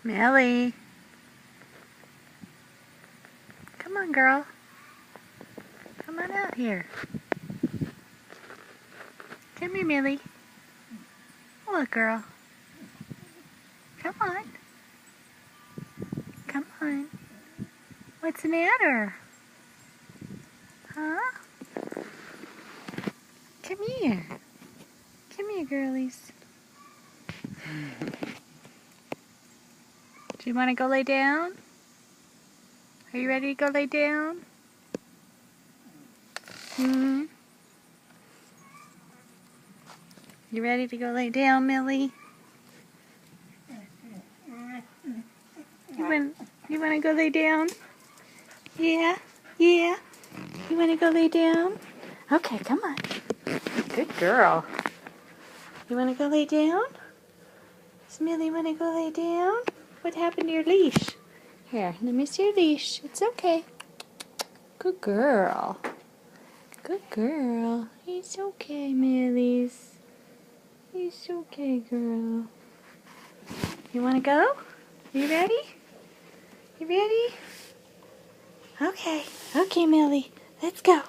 Millie. Come on, girl. Come on out here. Come here, Millie. Look, girl. Come on. Come on. What's the matter? Huh? Come here. Come here, girlies. Do you want to go lay down? Are you ready to go lay down? Hmm? You ready to go lay down, Millie? You want to go lay down? Yeah? Yeah? You want to go lay down? Okay, come on. Good girl. You want to go lay down? Does Millie want to go lay down? What happened to your leash? Here, let me see your leash. It's okay. Good girl. Good girl. It's okay, Millie's. It's okay, girl. You want to go? You ready? You ready? Okay. Okay, Millie. Let's go.